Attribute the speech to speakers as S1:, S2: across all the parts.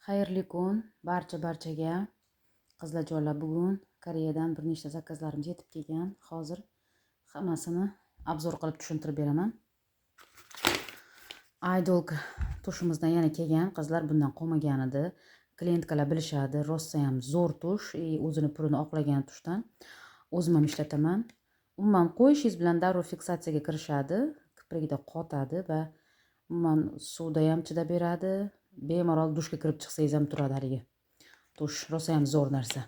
S1: Xayrli kun barchaga. Qizlarjonlar, bugun Koreyadan bir nechta zakazlarimiz yetib kelgan. Hozir hammasini obzor qilib tushuntirib beraman. Idol tushimizdan yana kelgan. Qizlar bundan qolmagan edi. Klientkalar bilishadi, rosa ham zo'r tush, o'zini pulini oqlagan tushdan. O'zim ham ishlataman. Umuman qo'yishingiz bilan darrov fiksatsiyaga kirishadi, kiprigida qotadi va umuman suvda ham chidab beradi. Bemalol dushga kirib chiqsangiz ham turadi haligi. Tush rosa ham zo'r narsa.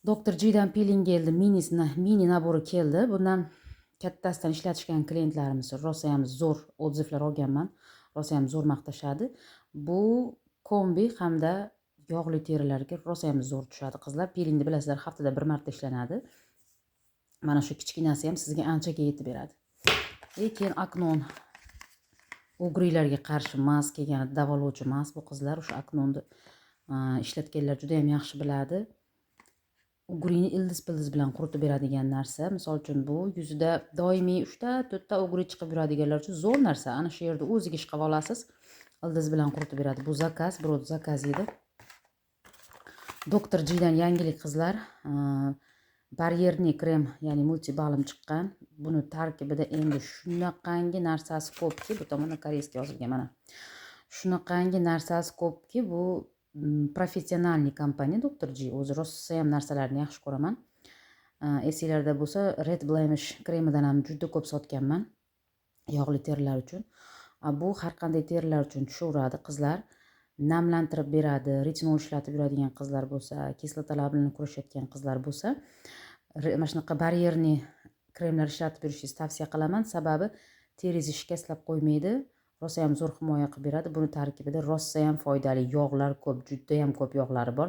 S1: Dr. G'dan peeling keldi, mini nabori keldi. Bundan kattasidan ishlatishgan klientlarimiz rosa ham zo'r odzivlar olganman. Rosa ham zo'r maqtashadi. Bu kombi hamda yog'li terilarga rosa ham zo'r tushadi qizlar. Peelingni bilasizlar, haftada bir marta ishlanadi. Mana shu kichkinasi ham sizga anchaga yetib beradi. Lekin aknon o'g'rilarga qarshi mask kelgan, davolovchi mask bu qizlar. O'sha aknonni ishlatganlar juda ham yaxshi biladi. O'g'rini ildiz-pildiz bilan quritib beradigan narsa. Misol uchun bu yuzida doimiy 3 ta o'g'ri chiqib yuradiganlar uchun zo'r narsa. Ana shu yerda o'ziga chiqib olasiz. Ildiz bilan quritib beradi. Bu zakaz, birov zakaz edi. Dr. G'dan yangilik qizlar. Baryerni krem, ya'ni multibalm chiqqan. Buni tarkibida endi shunaqangi narsasi ko'pki, bu tomonda koreyscha yozilgan mana. Shunaqangi narsasi ko'pki, bu professionalniy kompaniya Dr. G. O'zi rosa ham narsalarni yaxshi ko'raman. Esinglarda bo'lsa, Red Blemish kremidan ham juda ko'p sotganman. Yog'li terilar uchun. Bu har qanday terilar uchun tushaveradi qizlar. Namlantirib beradi. Retinol ishlatib yuradigan qizlar bo'lsa, kislotalar bilan kurashayotgan qizlar bo'lsa, mana shunaqa baryerni kremlar ishlatib yurishingizni tavsiya qilaman. Sababi teringizni shikastlab qo'ymaydi. Rosa ham zo'r himoya qilib beradi. Buni tarkibida rosa ham foydali yog'lar ko'p, juda ham ko'p yog'lari bor.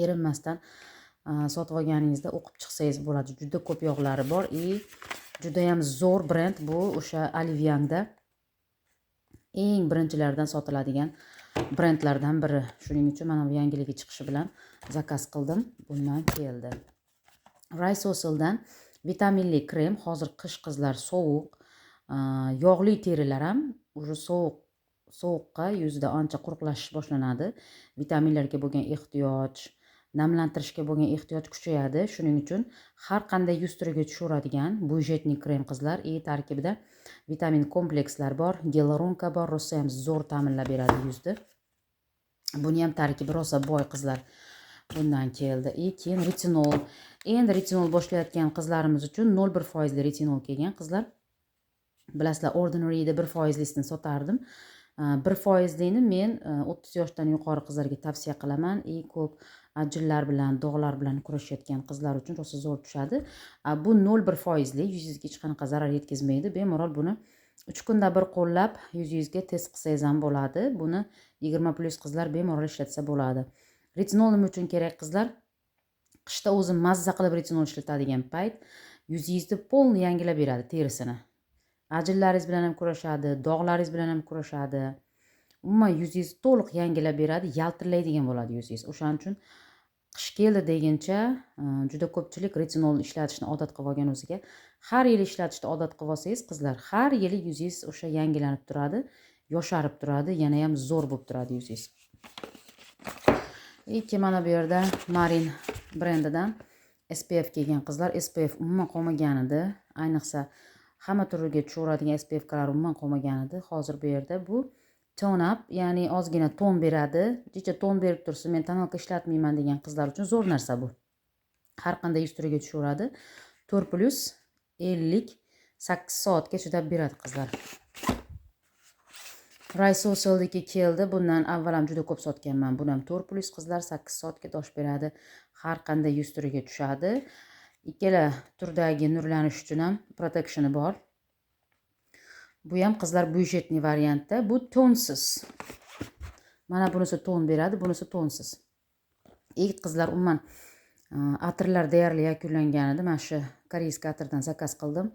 S1: Erinmasdan sotib olganingizda o'qib chiqsangiz bo'ladi. Juda ko'p yog'lari bor. Juda ham zo'r brend bu. O'sha Oliviangda eng birinchilardan sotiladigan brendlardan biri. Shuning uchun mana bu yangiligi chiqishi bilan zakaz qildim. Bundan keldi. Risosildan vitaminli krem. Hozir qish qizlar, sovuq, yog'li terilar ham o'sha sovuqqa yuzda ancha quruqlashish boshlanadi. Vitaminlarga bo'lgan ehtiyoj, namlantirishga bo'lgan ehtiyoj kuchayadi. Shuning uchun har qanday yuz turiga tushaveradigan budjetli krem qizlar. Tarkibida vitamin komplekslar bor, gialuronka bor, rosa ham zo'r ta'minlab beradi yuzni. Buni ham tarkibi rosa boy qizlar. Bundan keldi. Keyin retinol. Endi retinol boshlayotgan qizlarimiz uchun 0,1% retinol kelgan qizlar. Bilasizlar, Ordinary'da 1%lisini sotardim. 1%lik men 30 yoshdan yuqori qizlarga tavsiya qilaman. Ko'p ajinlar bilan, dog'lar bilan kurashayotgan qizlar uchun rosa zo'r tushadi. Bu 0,1%lik, yuzingizga hech qanaqa zarar yetkazmaydi. Bemalol buni 3 kunda bir qo'llab yuzingizga test qilsangiz ham bo'ladi. Buni 20+ qizlar bemalol ishlatsa bo'ladi. Retinol nima uchun kerak qizlar? Qishda o'zi mazza qilib retinol ishlatadigan payt yuzingizni polni yangilab beradi terisini. Ajinlaringiz bilan ham kurashadi, dog'laringiz bilan ham kurashadi. Umuman yuzingizni to'liq yangilab beradi, yaltirlaydigan bo'ladi yuzingiz. O'shaning uchun qish keldi deguncha juda ko'pchilik retinol ishlatishni odat qilib olgan o'ziga. Har yili ishlatishni odat qilib olsangiz qizlar, har yili yuzingiz o'sha yangilanib turadi, yosharib turadi, yana ham zo'r bo'lib turadi yuzingiz. Mana bu yerda Marin brendidan SPF kelgan qizlar. SPF umuman qolmagan edi. Ayniqsa hamma turiga tushaveradigan SPF-kalar umuman qolmagan edi. Hozir bu yerda bu tone up, ya'ni ozgina ton beradi. Jicha ton berib tursa, men tonalka ishlatmayman degan qizlar uchun zo'r narsa bu. Har qanday yuz turiga tushaveradi. 4+50 soatga chidab beradi qizlar. Risosilniki keldi. Bundan avval ham juda ko'p sotganman. Buni ham 4+ qizlar 8 soatga dosh beradi. Har qanday yuz turiga tushadi. Ikkala turdagi nurlanish uchun ham protectioni bor. Bu ham qizlar budjetli variantda. Bu tonsiz. Mana bunisi ton beradi, bunisi tonsiz. Qizlar umuman atirlar deyarli yakunlangan edi. Mana shu koreyskiy atirdan zakaz qildim.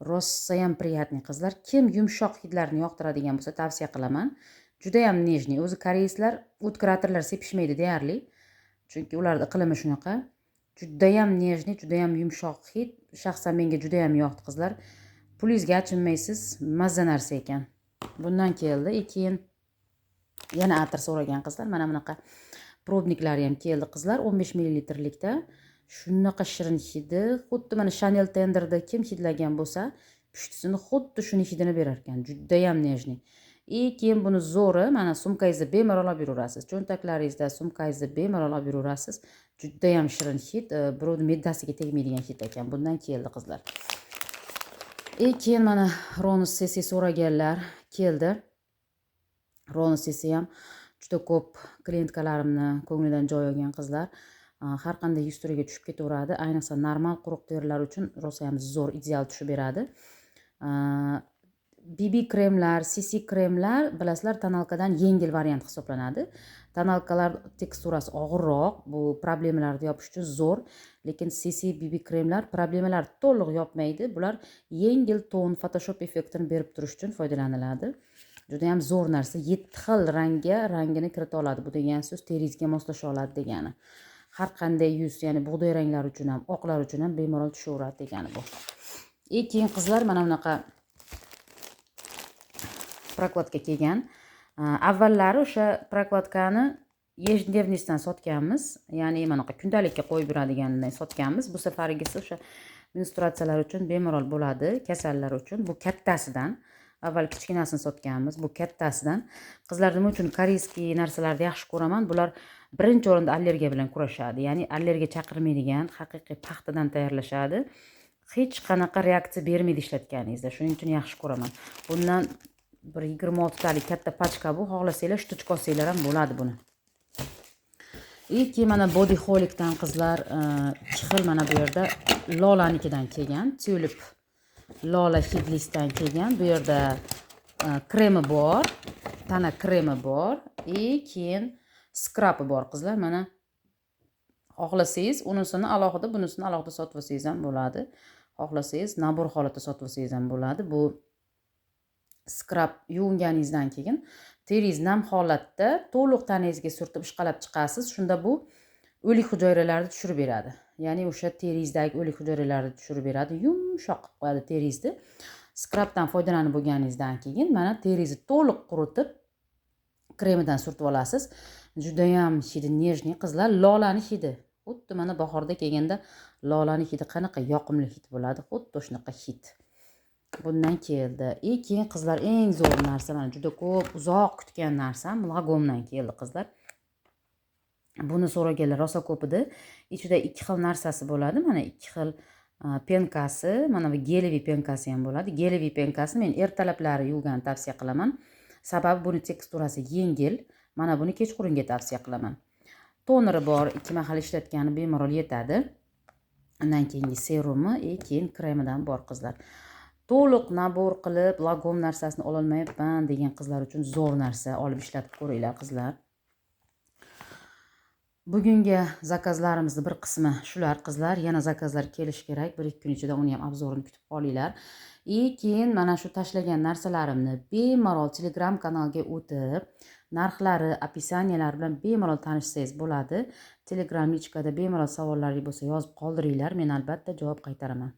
S1: Rosa ham priyatniy qizlar. Kim yumshoq hidlarni yoqtiradigan bo'lsa tavsiya qilaman. Juda ham nejniy. O'zi koreyslar o'tkir atirlar sepishmaydi deyarli. Chunki ularning iqlimi shunaqa. Juda ham nejniy, juda ham yumshoq hid. Shaxsan menga juda ham yoqdi qizlar. Pulingizga achinmaysiz, mazza narsa ekan. Bundan keldi. Keyin Yana atir so'ragan qizlar. Mana bunaqa probniklari ham keldi qizlar, 15 ml-likda. Shunaqa shirin hidi, xuddi mana Chanel tenderda kim hidlagan bo'lsa, pushtisini xuddi shuni hidini berar ekan. Juda ham nejniy. Keyin buni zo'ri mana sumkangizda bemalol olib yuraverasiz. Cho'ntaklaringizda, sumkangizda bemalol olib yuraverasiz. Juda ham shirin hid, birovning me'dasiga tegmaydigan hid ekan. Bundan keldi qizlar. Keyin mana Ronus Sesi so'raganlar keldi. Ronus Sesi ham juda ko'p klientkalarimni ko'nglidan joy olgan qizlar. Har qanday yuz turiga tushib ketaveradi. Ayniqsa normal quruq terilar uchun rosa ham zo'r ideal tushib beradi. BB kremlar, CC kremlar bilasizlar tonalkadan yengil variant hisoblanadi. Tonalkalar teksturasi og'irroq, bu problemalarni yopish uchun zo'r, lekin CC BB kremlar problemalar to'liq yopmaydi. Bular yengil ton, Photoshop effektini berib turish uchun foydalaniladi. Juda ham zo'r narsa, 7 xil rangini kirita oladi. Bu degan so'z teringizga moslasha oladi degani. Har qanday yuz, ya'ni bug'doy ranglar uchun ham, oqlar uchun ham bemalol tushaveradi degani bu. Keyin qizlar mana bunaqa prokladka kelgan. Avvallari o'sha prokladkani ежедневностьdan sotganmiz, ya'ni mana bunaqa kundalikka qo'yib yuradigandan sotganmiz. Bu safargisi o'sha menstruatsiyalar uchun bemalol bo'ladi, kasallar uchun. Bu kattasidan, avval kichkinasini sotganmiz, bu kattasidan. Qizlar nima uchun koreyskiy narsalarni yaxshi ko'raman? Bular birinchi o'rinda allergiya bilan kurashadi. Ya'ni allergiya chaqirmaydigan, haqiqiy paxtadan tayyorlashadi. Hech qanaqa reaksiya bermaydi ishlatganingizda. Shuning uchun yaxshi ko'raman. Bundan bir 26 talik katta pachka bu. Xohlasanglar shtuchka olsanglar ham bo'ladi buni. Keyin mana Body Holic'dan qizlar 2 xil mana bu yerda Lolanikidan kelgan, Tulip Lola hidlisdan kelgan. Bu yerda kremi bor, tana kremi bor, keyin skrabi bor qizlar. Mana xohlasangiz unisini alohida, bunisini alohida sotib olsangiz ham bo'ladi. Xohlasangiz nabor holatda sotib olsangiz ham bo'ladi. Bu skrab yuvinganingizdan keyin teringiz nam holatda to'liq tanangizga surtib ishqalab chiqasiz. Shunda bu o'lik hujayralarni tushirib beradi. Ya'ni o'sha teringizdagi o'lik hujayralarni tushirib beradi, yumshoq qilib qo'yadi teringizni. Skrabdan foydalanib bo'lganingizdan keyin mana teringizni to'liq quritib kremidan surtib olasiz. Juda ham hidi nejniy qizlar, lolani hidi. Xuddi mana bahorda kelganda lolani hidi qanaqa yoqimli hid bo'ladi, xuddi shunaqa hid. Bundan keldi. Keyin qizlar eng zo'r narsa, mana juda ko'p uzoq kutgan narsam Lagomdan keldi qizlar. Buni so'raganlar rosa ko'p edi. Ichida 2 xil narsasi bo'ladi. Mana 2 xil penkasi, mana bu geleviy penkasi ham bo'ladi. Geleviy penkasi men ertalablari yuvgan tavsiya qilaman. Sababi buni teksturasi yengil. Mana buni kechqurunga tavsiya qilaman. Toneri bor, 2 mahal ishlatgani bemalol yetadi. Undan keyingi serumi, keyin kremidan bor qizlar. To'liq nabor qilib Lagom narsasini ola olmayapman degan qizlar uchun zo'r narsa, olib ishlatib ko'ringlar qizlar. Bugungi zakazlarimizni bir qismi shular qizlar. Yana zakazlar kelish kerak. 1-2 kun ichida uni ham obzorini kutib qolinglar. Keyin mana shu tashlagan narsalarimni bemalol Telegram kanalga o'tib, narxlari, описаниялari bilan bemalol tanishsangiz bo'ladi. Telegram lichkada bemalol savollaringiz bo'lsa yozib qoldiringlar. Men albatta javob qaytaraman.